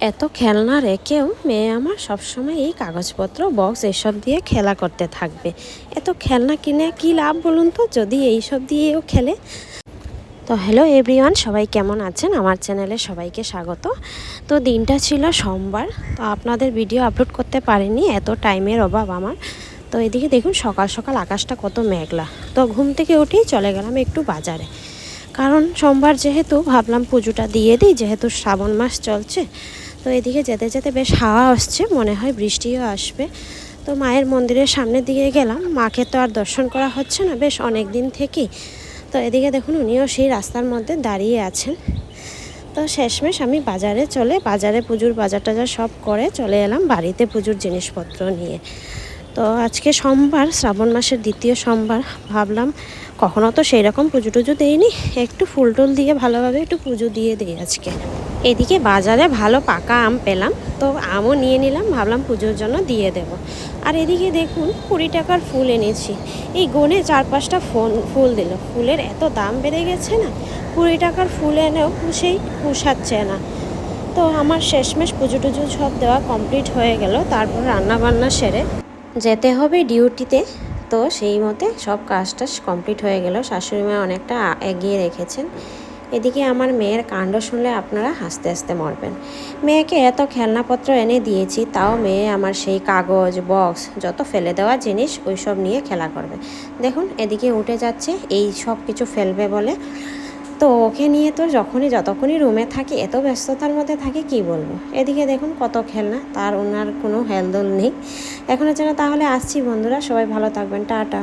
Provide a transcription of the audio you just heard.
এত খেলনা রেখেও মেয়ে আমার সবসময় এই কাগজপত্র বক্স এসব দিয়ে খেলা করতে থাকবে। এত খেলনা কিনে কি লাভ বলুন তো, যদি এইসব দিয়েও খেলে। তো হ্যালো এভরিওয়ান, সবাই কেমন আছেন? আমার চ্যানেলে সবাইকে স্বাগত। তো দিনটা ছিল সোমবার, তো আপনাদের ভিডিও আপলোড করতে পারিনি, এত টাইমের অভাব আমার। তো এদিকে দেখুন সকাল সকাল আকাশটা কত মেঘলা। তো ঘুম থেকে উঠেই চলে গেলাম একটু বাজারে, কারণ সোমবার যেহেতু ভাবলাম পুজোটা দিয়ে দিই, যেহেতু শ্রাবণ মাস চলছে। তো এদিকে যেতে যেতে বেশ হাওয়া আসছে, মনে হয় বৃষ্টিও আসবে। তো মায়ের মন্দিরের সামনের দিকে গেলাম, মাকে তো আর দর্শন করা হচ্ছে না বেশ অনেক দিন থেকেই। তো এদিকে দেখুন উনিও সেই রাস্তার মধ্যে দাঁড়িয়ে আছেন। তো শেষমেশ আমি বাজারে পুজোর বাজার টাজার সব করে চলে এলাম বাড়িতে পুজোর জিনিসপত্র নিয়ে। তো আজকে সোমবার, শ্রাবণ মাসের দ্বিতীয় সোমবার, ভাবলাম কখনো তো সেই রকম পুজো টুজো দেইনি, একটু ফুল টুল দিয়ে ভালোভাবে একটু পুজো দিয়ে দিই আজকে। এদিকে বাজারে ভালো পাকা আম পেলাম, তো আমও নিয়ে নিলাম, ভাবলাম পুজোর জন্য দিয়ে দেব। আর এদিকে দেখুন 20 টাকার ফুল এনেছি, এই গনে 4-5টা ফুল দিল। ফুলের এত দাম বেড়ে গেছে না, 20 টাকার ফুল এনেও পুষাচ্ছে না। তো আমার শেষমেশ পুজো টুজো সব দেওয়া কমপ্লিট হয়ে গেল, তারপর রান্না বান্না সেরে যেতে হবে ডিউটিতে। তো সেই মতে সব কাজটা কমপ্লিট হয়ে গেল, শাশুড়ি মা অনেকটা এগিয়ে রেখেছেন। এদিকে আমার মেয়ের কাণ্ড শুনলে আপনারা হাসতে হাসতে মরবেন। মেয়েকে এত খেলনাপত্র এনে দিয়েছি, তাও মেয়ে আমার সেই কাগজ বক্স যত ফেলে দেওয়া জিনিস ওই সব নিয়ে খেলা করবে। দেখুন এদিকে উঠে যাচ্ছে, এই সব কিছু ফেলবে বলে। তো ওকে নিয়ে তো যতক্ষণই রুমে থাকি এত ব্যস্ততার মধ্যে থাকি কি বলবো। এদিকে দেখুন কত খেলনা, তার ওনার কোনো হেলদোল নেই। এখনের জন্য তাহলে আসছি বন্ধুরা, সবাই ভালো থাকবেন, টাটা।